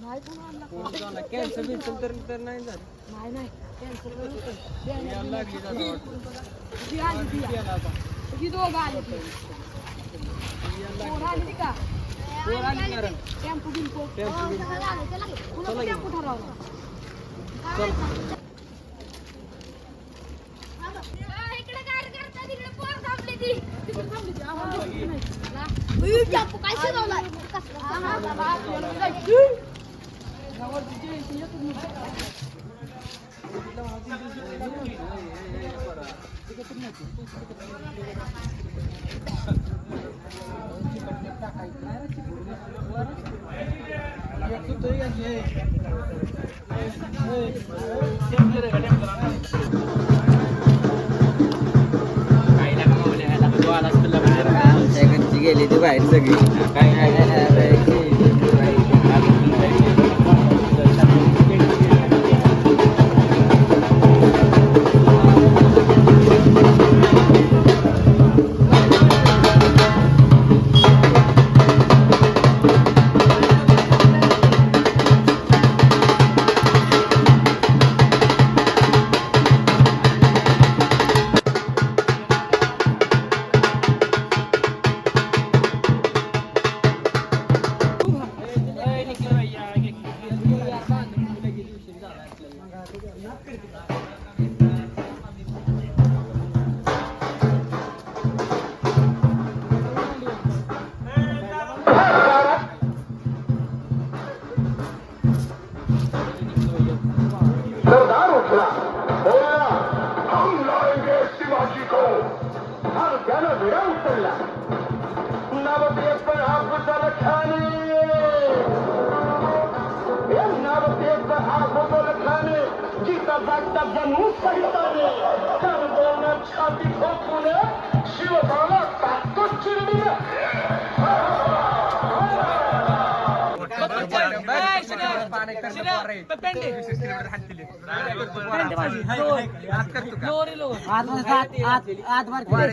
Cancel बिन्सल तर नाही झालं. नाही कॅन्सल लागली का टेम्पो बिम्पो टेम्पो ठरवला. गेली ती बाहेर सगळी काय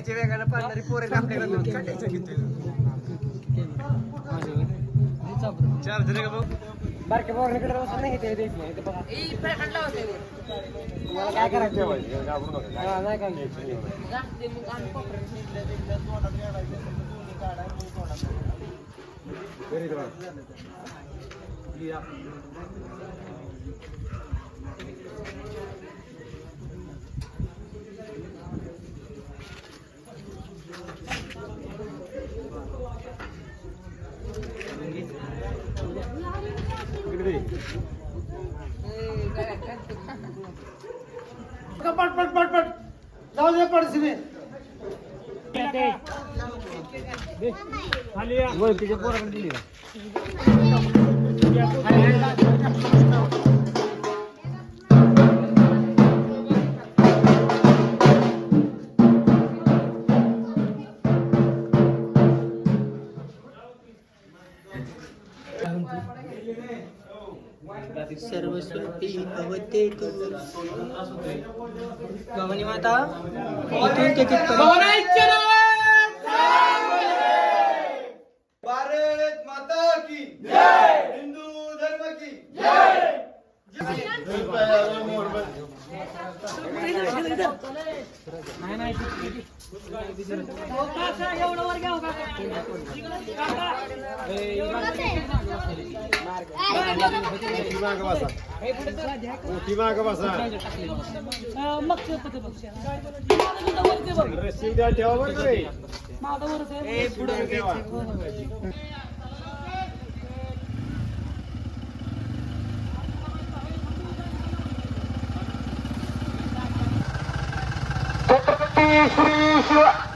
वेगानं पाडणारी पोरे बारक्या पोरांकडे नाही काय करायचं पट जाऊ दे पडसिने ओळखीच्या पोराकडे दिली सर्वस्वती भवते तू भवानी माता इथून ते भारत माता की जय, हिंदू धर्म की जय.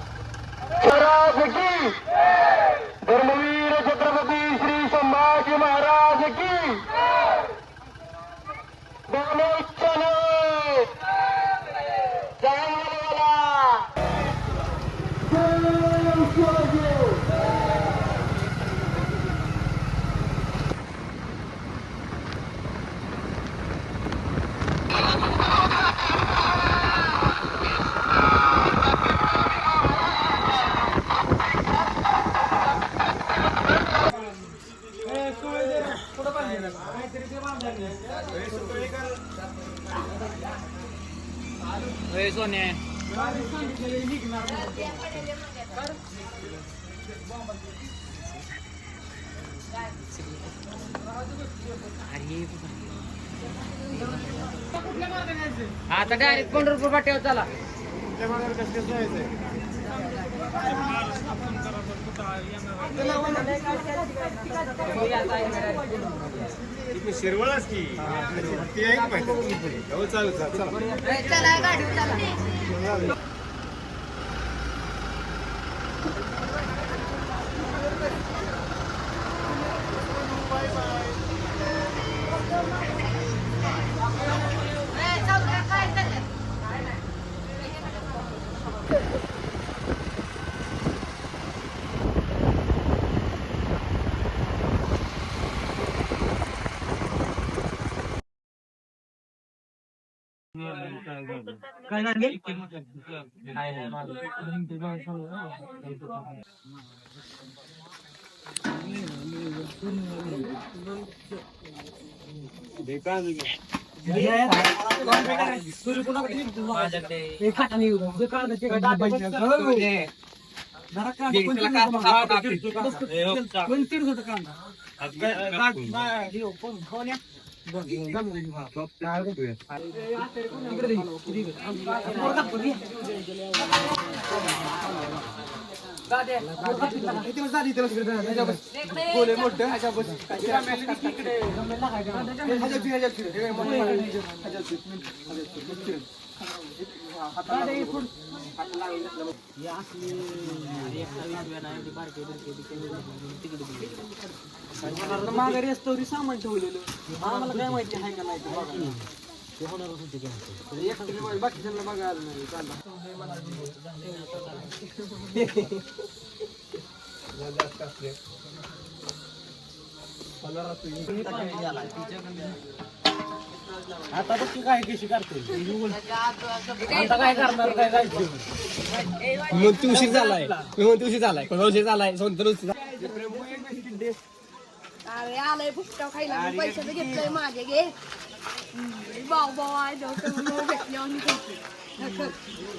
महाराज की धर्मवीर छत्रपती श्री संभाजी महाराज की बोलो चलो सोन्या आता डायरेक्ट 15 रुपये पाट्यावर चला. शिरवळच की ती आहे की पाहिजे. हो चालू चला गाडी चला. काय झाले? माघारी असतो सामान ठेवलेलं आम्हाला काय माहिती आहे का नाही ते बघा. ते होणारच होते काय बाकीच्यांना बघायला नाही आता बघ काय कशी करते आता काय करणार काय जायचं मग तू उशीर झालाय उशीर झालाय उशीर झालाय सोनतर उशीर. अरे आलंय फुटका खायला मी पैशाचं घेतलंय माझे घे. भाऊ भाऊ आहे भेटल्यावर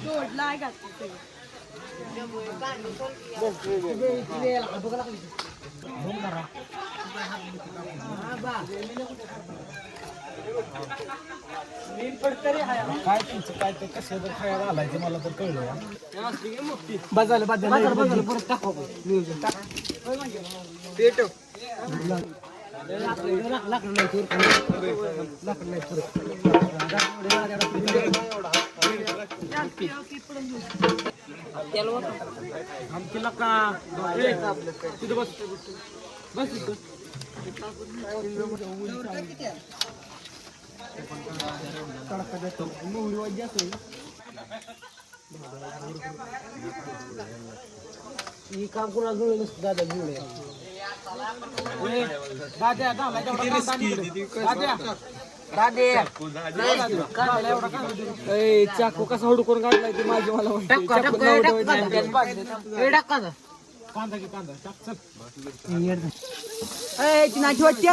जोडलाय का काय तुमचं काय ते कसं जर खायला घालायचं मला तर कळलं. बाजारला परत टाका नियोजन टाका. आमची लका तिथं बस बस ही काम कोणाला जुळलं नसतं दादा जुळे चाकू कसा हुडकून काढलाय ते माझी मला कांदा की कांदा नाची वाटते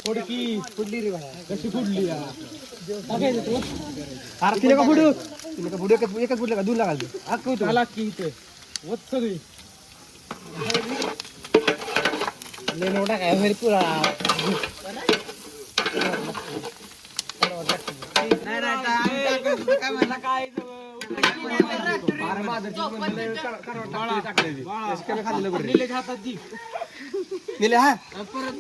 फुडकी फुडली रे बाया कशी फुडली तिला का फुडू तिला का फुडू एकच फुडलं का 2 लाख अख्खं होतं आला की इथे वत सगळी लय मोठा काय घरी पुरा काय म्हणला काय दिले हा परत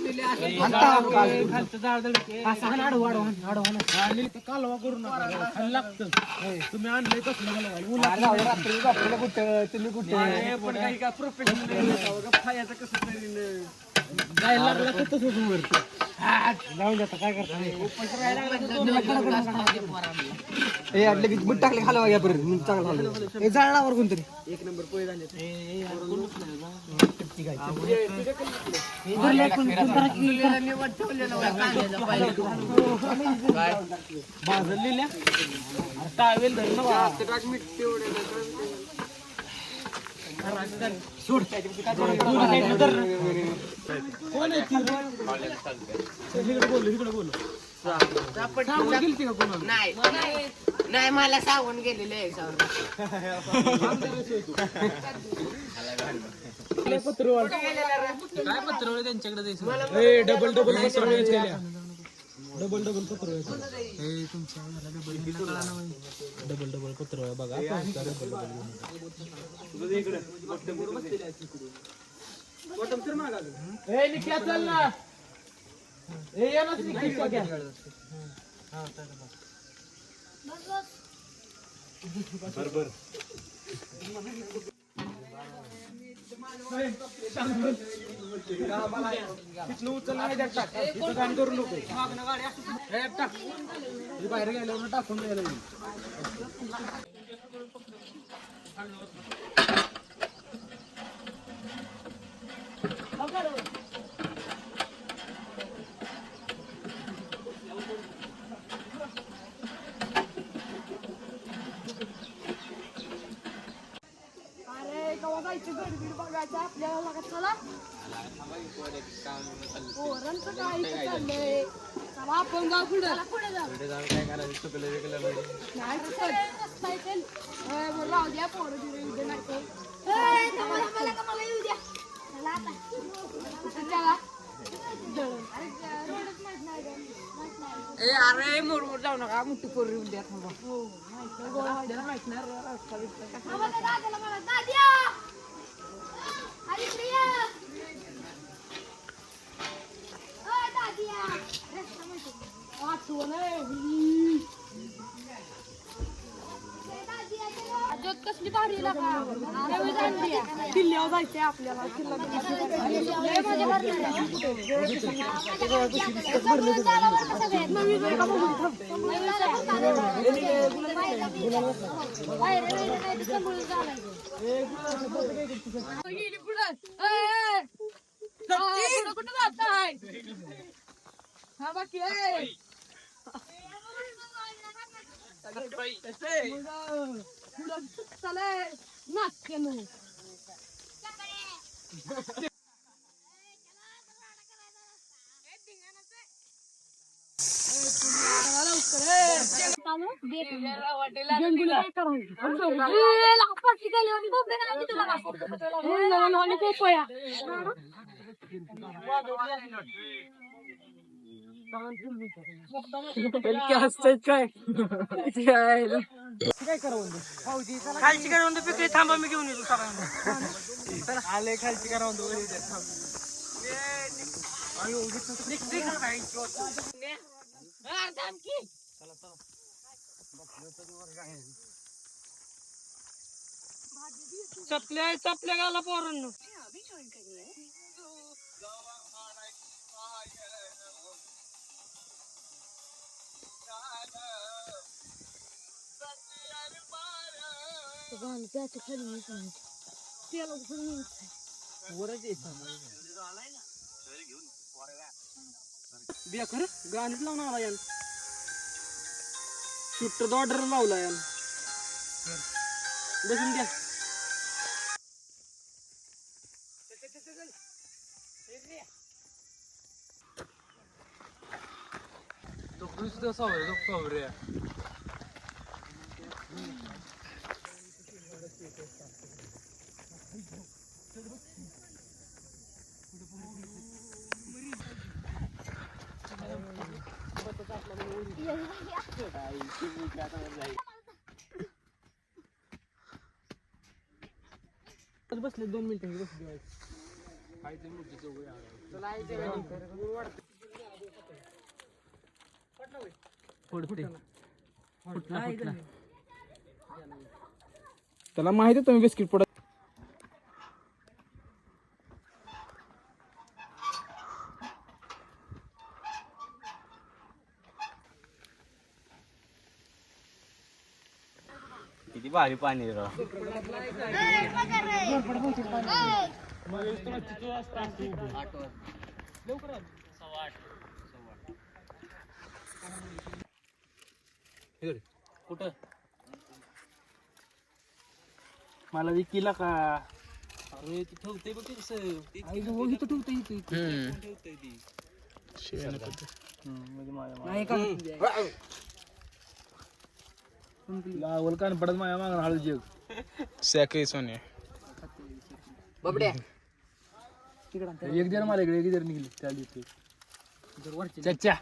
कालवा करू नका लागतं तुम्ही आणलंय कसलं कुठं तुम्ही कुठे पण काही का प्रोफेशनल खायचं कसं तरी जायला लागला तर तसंच वरती जाऊन जाता काय करता हे आटले की बुट टाकले खाला या पर्यंत चांगलं झालं हे जाळणावर कोणतरी 1 नंबर पोहे झाले भाजलेल्या टावेल धरणं टाक मीठ तेवढे सोड कोण आहे इकडे बोल नाही मला सांगून गेलेले आहे काय पत्रवळे त्यांच्याकडे द्यायचं डबल पत्रवळे केल्या डबल पत्रवळे डबल पत्रवळे बघा चल ना करू नको बाहेर गेल्यावर टाकून द्यायला अरे कवा जायचं गडबीड बघायचं आपल्याला लागत चला पोरांचं काय इथं चाललंय चला आपण जाऊ पुढे जाऊ काय करायचं चुकलं विकलं नाही रस्ता येते बरं राहू द्या पोरं तिथे उद्या नाही तर मला येऊ द्या चला आता चला रोडच माहित नाही अरे मोड जाऊ नका मोठी पोरी येऊन द्या थांबा हो माहित माहित नाही रस्ता बिस्ता दादाला मला दाद्या अरे प्रिया ओ दादिया रस्ता माहिती आठवण जोत कसली भारी किल्ल्यावर जायचंय आपल्याला कुठं जाताय हा बाकी चला नाच काय करावं खालची काय पिकली थांबा मी घेऊन येतो सगळ्यांना आले खालची करावं चपल्या गाला पोरांनो बिया खरं गाणीच लावून आला यान शूटर ऑर्डर लावला यान बसून घ्या बसले 2 मिनिटं बसले त्याला माहिती आहे तुम्ही बिस्किट पडत किती भारी पाणी राव कुठं मला विकीला का अरे ती ठेवते बघ कसं इथं ठेवते लावल कान पडत माझ्या मागं हळू जग सॅके सोने एक जण मला इकडे एक जण निघली त्या दिवशी चच्चा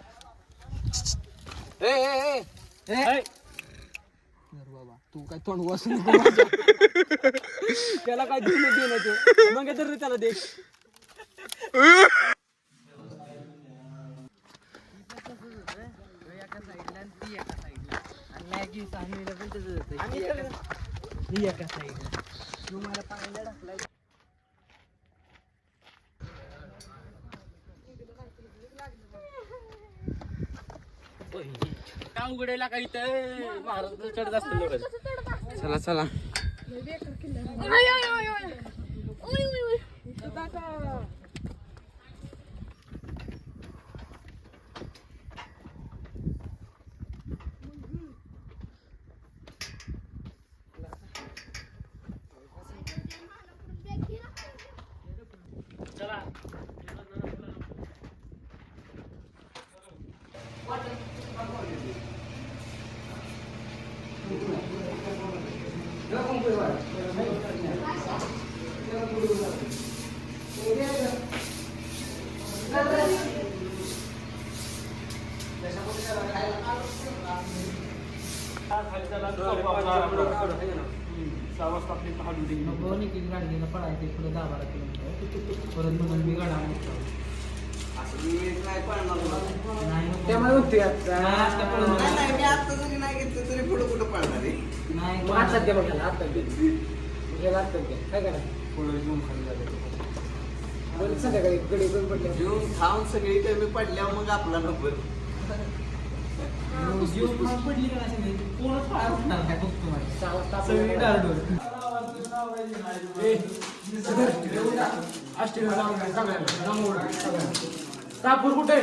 बाबा तू काय तोंड वाचून त्याला काय देणं ते मग तर त्याला दे काय उघडायला काही तर महाराज चढत असतील चला चला जेवून खाऊन सगळी कमी पडल्यावर मग आपला नंबर कापूर कुठे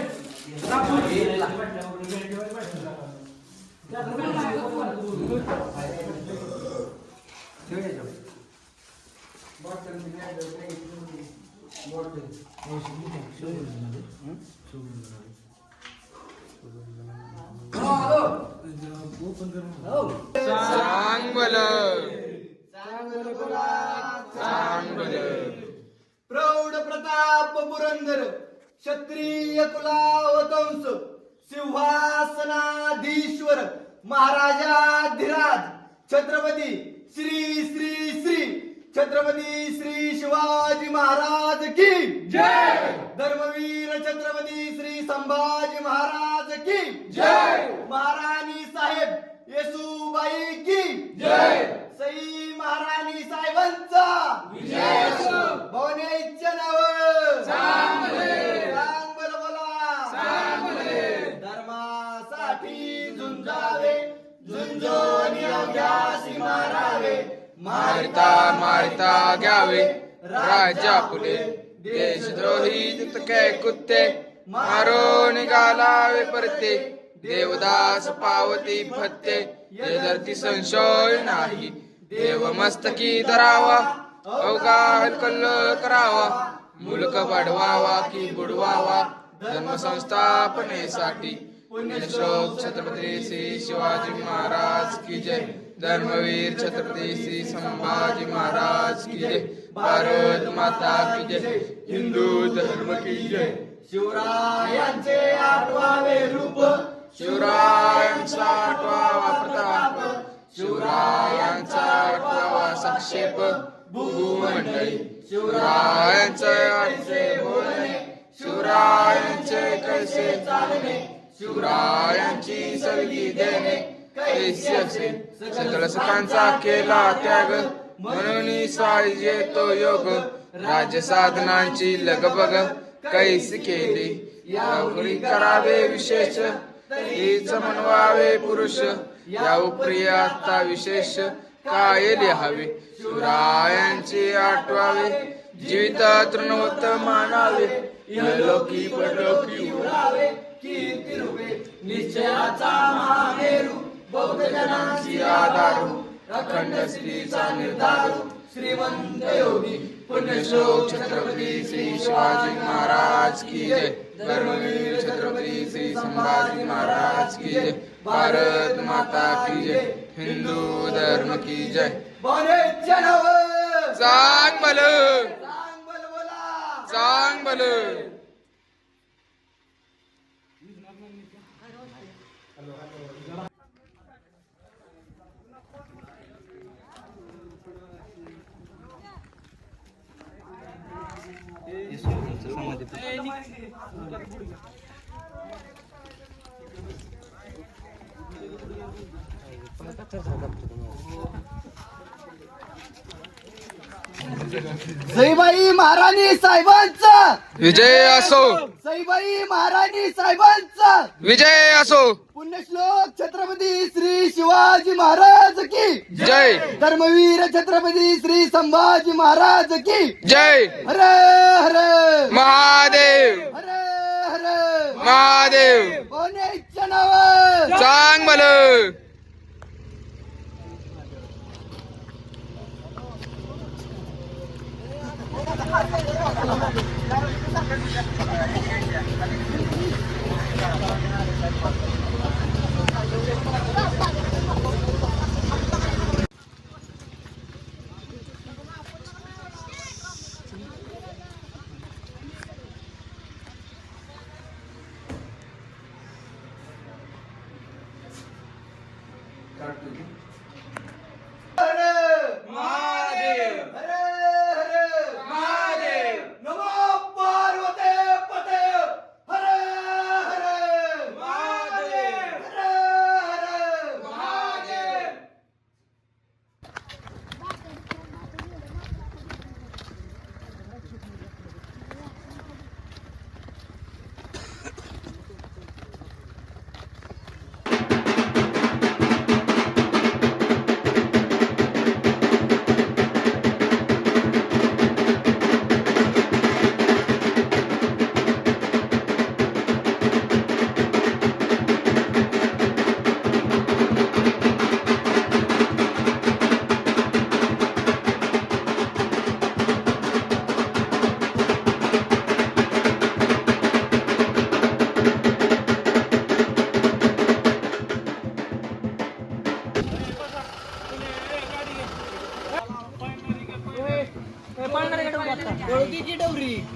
सांग प्रौढ प्रताप पुरंदर क्षत्रिय कुलावतंस सिंहासनाधीश्वर महाराजाधिराज छत्रपती श्री श्री श्री छत्रपती श्री शिवाजी महाराज की जय धर्मवीर छत्रपती श्री संभाजी महाराज की जय महाराणी साहेब येसुबाई की जय सई महाराणी साहेबांचा विजय असो भवनेच्या नाव धर्मासाठी झुंजावे झुंजोनी अभ्यासी मारावे मारिता मारिता घ्यावे राजा पुढे देशद्रोही काय कुत्ते मारो निघालावे परते देवदास पावती भत्ते धरती संशय नाही देव मस्तकी धरावा अवघा कल्लोळ करावा मुलक वाढवावा की बुडवावा धर्म संस्थापनेसाठी पुण्यश्लोक छत्रपती श्री शिवाजी महाराज की जय धर्मवीर छत्रपती श्री संभाजी महाराज की जय भारत माता की जय हिंदू धर्म की जय शिवरायांचे आठवावे रूप शिवरायांचा आठवावा प्रताप शिवरायांचा आठवावा संक्षेप भूमंडळी शिवरायांचे आठवे बोलणे शिवरायांचे कैसे चालणे शिवरायांची सलगी देणे कैसे असे सकल सुखांचा केला त्याग म्हणून साहिजे तो योग राज्य साधनांची लगबग कैसी केली यावरी करावे विशेष हीच म्हणवावे पुरुष या उपरी आता विशेष काय लिहावे शिवरायांची आठवावे जीवित तृणवत मानावे इहलोकी परलोकी उरावे कीर्ती रूपे निश्चयाचा महामेरू बौद्ध जनांची आधारू अखंड स्त्रीचा निर्धारू श्रीमंत योगी पुण्यश्लोक छत्रपती श्री शिवाजी महाराज की जय धर्मवीर छत्रपती श्री संभाजी महाराज की जय भारत माता की जय हिंदू धर्म की जय सांग भल सांग भल सईबाई महाराणी साहेबांचा विजय असो सईबाई महाराणी साहेबांचा विजय असो पुण्यश्लोक छत्रपती श्री शिवाजी महाराज की जय धर्मवीर छत्रपती श्री संभाजी महाराज की जय हर हर महादेव हर हर महादेव कोणीच्या नाव सांग भल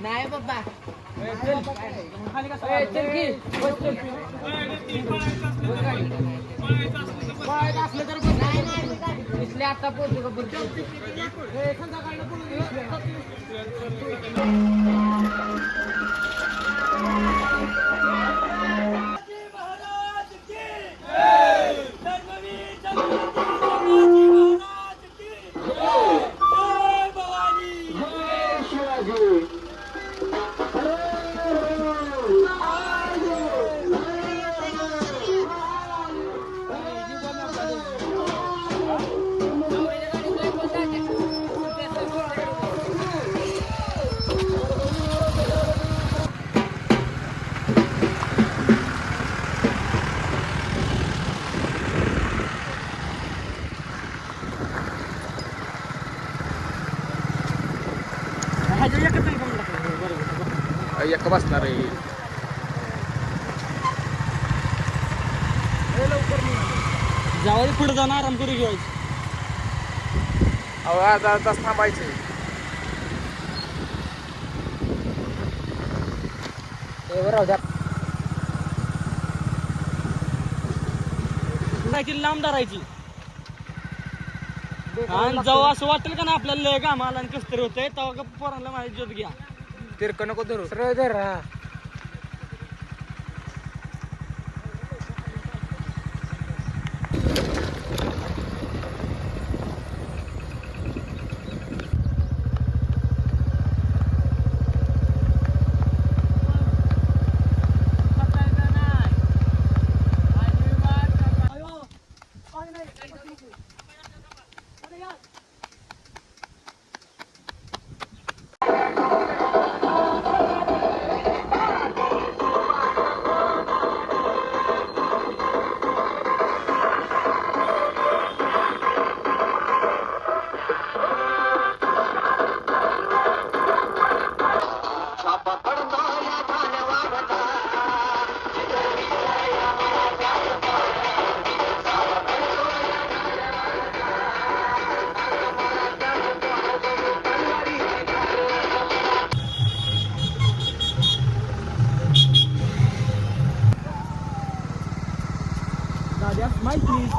नाही बाबा असलं तर दिसले आता पोहोचू एक बसणार आहे जाऊ पुढे जाणार आराम करू घेऊ अहो आता तास थांबायचे लांब धरायची आणि जाऊ असं वाटेल का ना आपल्याला लय कामाला आणि कस तरी होतंय तेव्हा पोरांना माझी ज्योत घ्या तिरक नको धरू सरळ धर हा That's my piece.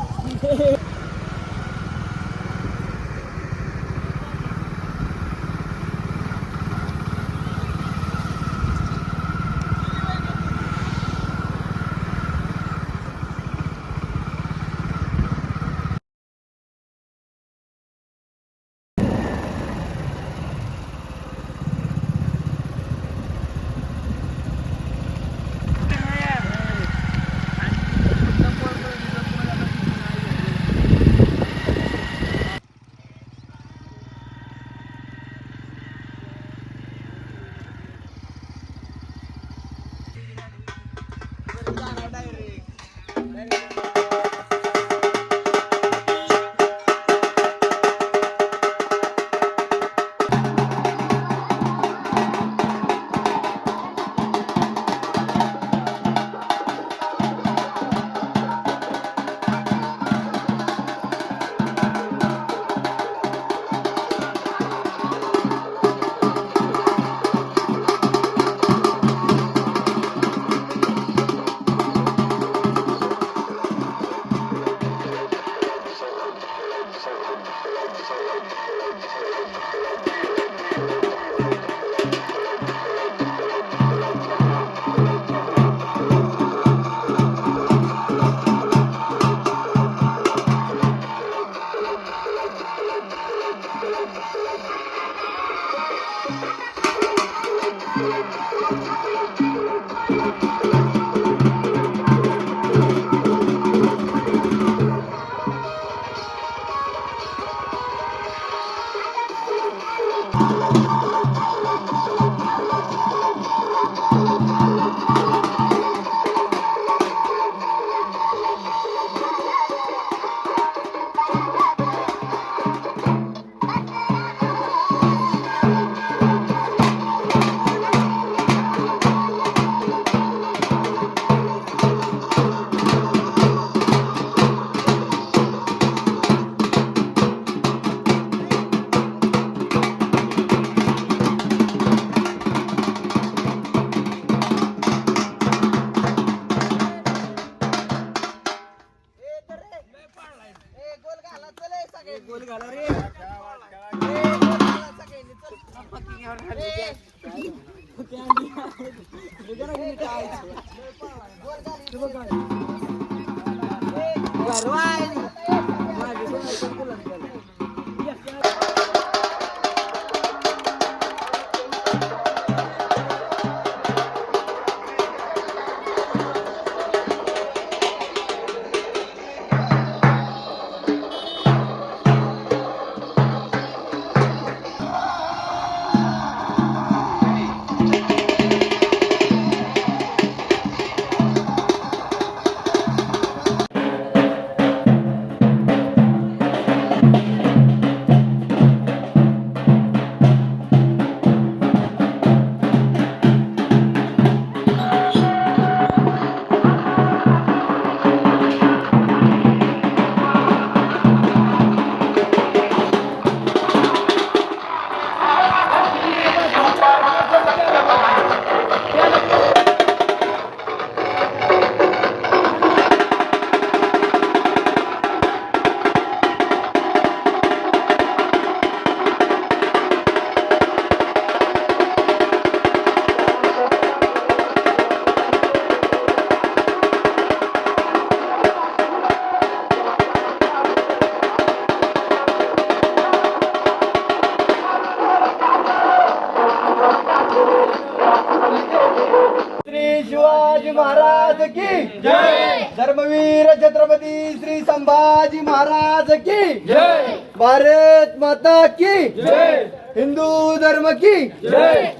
महाराज की जय। धर्मवीर छत्रपती श्री संभाजी महाराज की जय। भारत माता की जय। हिंदू धर्म की जय।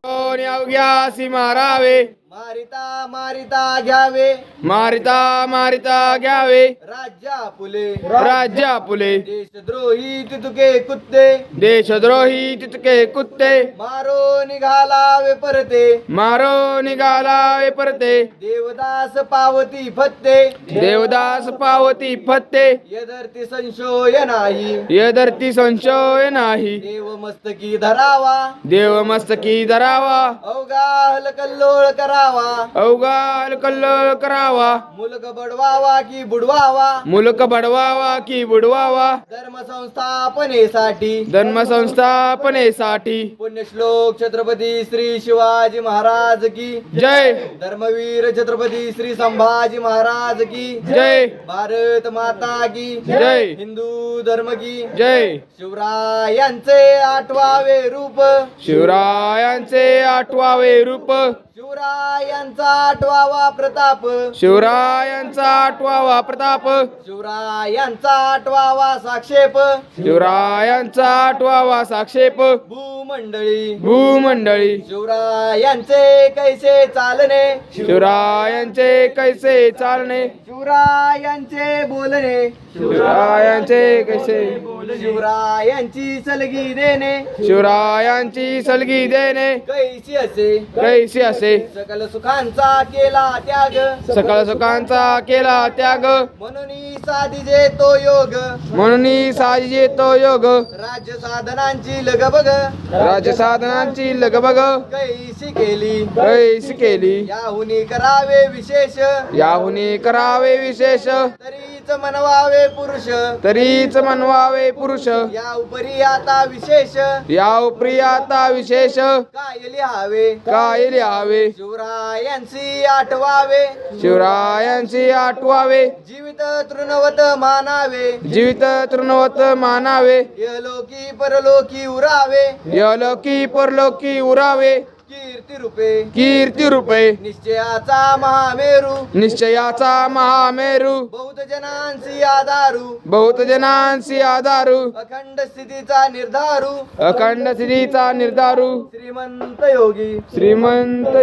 अवघ्यासी मारावे, मारिता मारिता घ्यावे, मारिता मारिता घ्यावे, राज्या पुले राज्या पुले, देशद्रोही तितुके कुत्ते, देशद्रोही तितके कुत्ते, मारो निघालावे परते, मारो निघालावे परते, देवदास पावती फत्ते, देवदास पावती फत्ते, यदर्ती संशय नाही, यदर्ती संशय नाही, देव मस्तकी धरावा, देव मस्तकी धरावा, अवघा हलकल्लोळ करा करावा अवघाल कल्लोळ करावा मुलग बडवावा की बुडवावा मुलक बडवावा की बुडवावा धर्म संस्थापनेसाठी संस्थापनेसाठी पुण्यश्लोक छत्रपती श्री शिवाजी महाराज की जय धर्मवीर छत्रपती श्री संभाजी महाराज की जय भारत माता की जय हिंदू धर्म की जय शिवरायांचे आठवावे रूप शिवरायांचे आठवावे रूप शिवरायांचा आठवावा प्रताप शिवरायांचा आठवावा प्रताप शिवरायांचा आठवावा साक्षेप शिवरायांचा आठवावा साक्षेप भूमंडळी शिवरायांचे कैसे चालणे शिवरायांचे कैसे चालणे शिवरायांचे बोलणे शिवरायांचे कैसे शिवरायांची सलगी देणे शिवरायांची सलगी देणे कैसी असे सकल सुखांचा केला त्याग सकल सुखांचा केला त्याग म्हणून साधिजे तो योग म्हणून साजिजे तो योग राज्य साधनांची लगबग राजसाधनांची लगबग कैसी केली याहुनी करावे विशेष याहुनी करावे विशेष तरीच मनवावे पुरुष तरीच मनवावे पुरुष या उपरी आता विशेष या उपरी आता विशेष काय लिहावे शिवरायांची आठवावे शिवरायांची आठवावे जीवित तृणवत मानावे जीवित तृणवत मानावे यलोकी परलोकी उरावे यलोकी परलोकी उरावे कीर्ती रूपे निश्चयाचा महामेरू बहुत जनांसी आधारू अखंड स्थितीचा निर्धारू श्रीमंत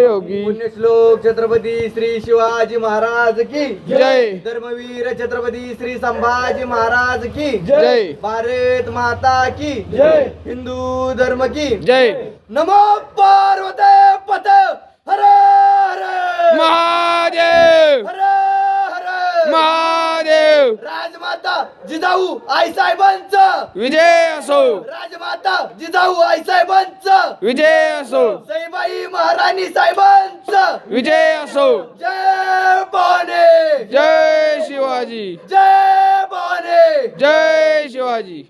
योगी पुण्यश्लोक छत्रपती श्री शिवाजी महाराज की जय धर्मवीर छत्रपती श्री संभाजी महाराज की जय भारत माता की जय हिंदू धर्म की जय नमो पार्वती पते हर हर महादेव हर हर महादेव राजमाता जिजाऊ आईसाहेबांचं विजय असो राजमाता जिजाऊ आईसाहेबांचं विजय असो सईबाई महाराणी साहेबांचं विजय असो जय भवानी जय शिवाजी जय भवानी जय शिवाजी